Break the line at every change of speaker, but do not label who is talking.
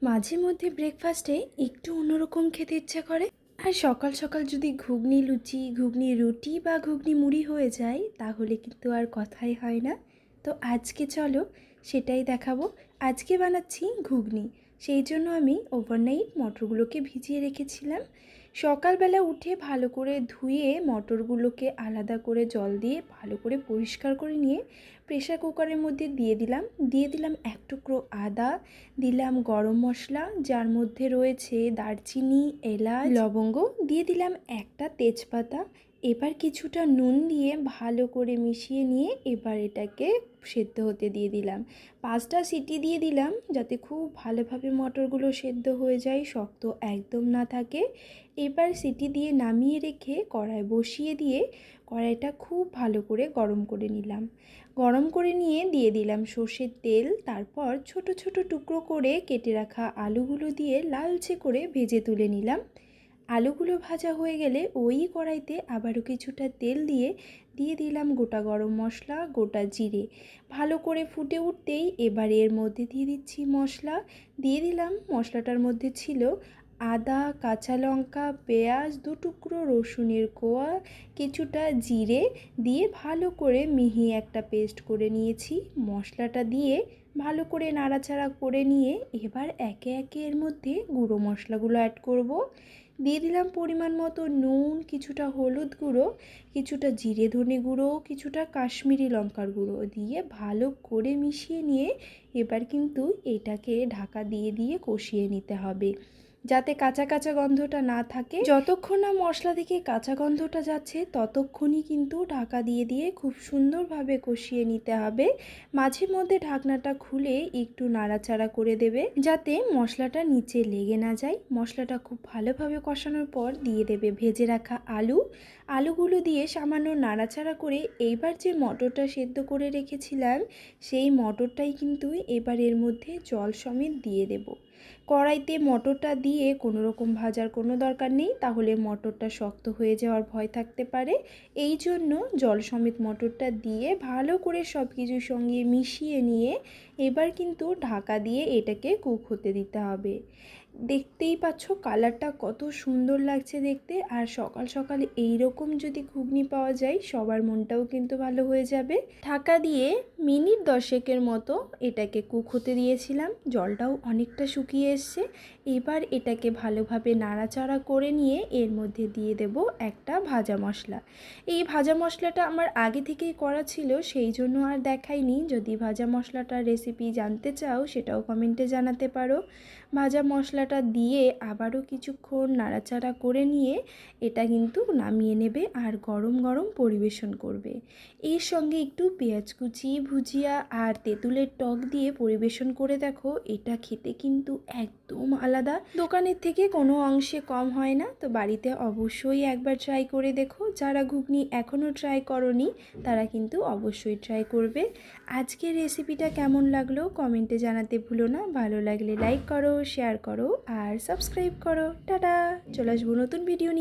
মাঝে মধ্যে ব্রেকফাস্টে একটু অন্যরকম খেতে ইচ্ছা করে। আর সকাল সকাল যদি ঘুগনি লুচি, ঘুগনি রুটি বা ঘুগনি মুড়ি হয়ে যায় তাহলে কিন্তু আর কথাই হয় না। তো আজকে চলো সেটাই দেখাবো। আজকে বানাচ্ছি ঘুগনি। সেই জন্য আমি ওভারনাইট মটরগুলোকে ভিজিয়ে রেখেছিলাম। সকালবেলা উঠে ভালো করে ধুয়ে মটরগুলোকে আলাদা করে জল দিয়ে ভালো করে পরিষ্কার করে নিয়ে প্রেসার কুকারের মধ্যে দিয়ে দিলাম এক টুকরো আদা, দিলাম গরম মশলা যার মধ্যে রয়েছে দারচিনি, এলাচ, লবঙ্গ, দিয়ে দিলাম একটা তেজপাতা। এবার কিছুটা নুন দিয়ে ভালো করে মিশিয়ে নিয়ে এবার এটাকে সেদ্ধ হতে দিয়ে দিলাম। 5টা সিটি দিয়ে দিলাম যাতে খুব ভালোভাবে মটরগুলো সেদ্ধ হয়ে যায়, শক্ত একদম না থাকে। এবার সিটি দিয়ে নামিয়ে রেখে কড়াই বসিয়ে দিয়ে কড়াইটা খুব ভালো করে গরম করে নিলাম। গরম করে নিয়ে দিয়ে দিলাম সর্ষের তেল, তারপর ছোট ছোট টুকরো করে কেটে রাখা আলুগুলো দিয়ে লালচে করে ভেজে তুলে নিলাম। আলুগুলো ভাজা হয়ে গেলে ওই কড়াইতে আবারও কিছুটা তেল দিয়ে দিলাম গোটা গরম মশলা, গোটা জিরে। ভালো করে ফুটে উঠতেই এবার এর মধ্যে দিয়ে দিচ্ছি মশলা। দিয়ে দিলাম মশলাটার মধ্যে ছিল আদা, কাঁচা লঙ্কা, পেঁয়াজ, 2 টুকরো রসুনের কোয়া, কিছুটা জিরে দিয়ে ভালো করে মিহি একটা পেস্ট করে নিয়েছি। মশলাটা দিয়ে ভালো করে নাড়াচাড়া করে নিয়ে এবার একে একে এর মধ্যে গুঁড়ো মশলাগুলো অ্যাড করব। দিয়ে দিলাম পরিমাণ মতো নুন, কিছুটা হলুদ গুঁড়ো, কিছুটা জিরে ধনে গুঁড়ো, কিছুটা কাশ্মীরি লঙ্কার গুঁড়ো দিয়ে ভালো করে মিশিয়ে নিয়ে এবার কিন্তু এটাকে ঢাকা দিয়ে কষিয়ে নিতে হবে যাতে কাঁচা কাঁচা গন্ধটা না থাকে। যতক্ষণ না মশলা থেকে কাঁচা গন্ধটা যাচ্ছে ততক্ষণই কিন্তু ঢাকা দিয়ে খুব সুন্দরভাবে কষিয়ে নিতে হবে। মাঝে মধ্যে ঢাকনাটা খুলে একটু নাড়াচাড়া করে দেবে যাতে মশলাটা নিচে লেগে না যায়। মশলাটা খুব ভালোভাবে কষানোর পর দিয়ে দেবে ভেজে রাখা আলুগুলো দিয়ে সামান্য নাড়াচাড়া করে এইবার যে মটরটা সেদ্ধ করে রেখেছিলাম সেই মটরটাই কিন্তু এবার এর মধ্যে জল সমেত দিয়ে দেব। কড়াইতে মটরটা দিয়ে কোনো রকম ভাজার কোনো দরকার নেই, তাহলে মটরটা শক্ত হয়ে যাওয়ার ভয় থাকতে পারে। এই জন্য জল সমেত মটরটা দিয়ে ভালো করে সব কিছুর সঙ্গে মিশিয়ে নিয়ে এবার কিন্তু ঢাকা দিয়ে এটাকে কুক হতে দিতে হবে। দেখতেই পাচ্ছ কালারটা কত সুন্দর লাগছে দেখতে। আর সকাল সকাল এই রকম যদি ঘুগনি পাওয়া যায় সবার মনটাও কিন্তু ভালো হয়ে যাবে। ঢাকা দিয়ে মিনিট 10 মতো এটাকে কুক হতে দিয়েছিলাম। জলটাও অনেকটা শুকিয়ে এসছে। এবার এটাকে ভালোভাবে নাড়াচাড়া করে নিয়ে এর মধ্যে দিয়ে দেব একটা ভাজা মশলা। এই ভাজা মশলাটা আমার আগে থেকেই করা ছিল, সেই জন্য আর দেখাইনি। যদি ভাজা মশলাটার রেসিপি জানতে চাও সেটাও কমেন্টে জানাতে পারো। ভাজা মশলাটা দিয়ে আবারও কিছুক্ষণ নাড়াচাড়া করে নিয়ে এটা কিন্তু নামিয়ে নেবে আর গরম গরম পরিবেশন করবে। এর সঙ্গে একটু পেঁয়াজ কুচি, ভুজিয়া আর তেঁতুলের টক দিয়ে পরিবেশন করে দেখো, এটা খেতে কিন্তু একদম আলাদা, দোকানের থেকে কোনো অংশে কম হয় না। তো বাড়িতে অবশ্যই একবার ট্রাই করে দেখো। যারা ঘুগনি এখনও ট্রাই করনি তারা কিন্তু অবশ্যই ট্রাই করবে। আজকের রেসিপিটা কেমন লাগলো কমেন্টে জানাতে ভুলো না। ভালো লাগলে লাইক করো, শেয়ার করো আর সাবস্ক্রাইব করো। টাটা, চলে আসবো নতুন ভিডিও নিয়ে।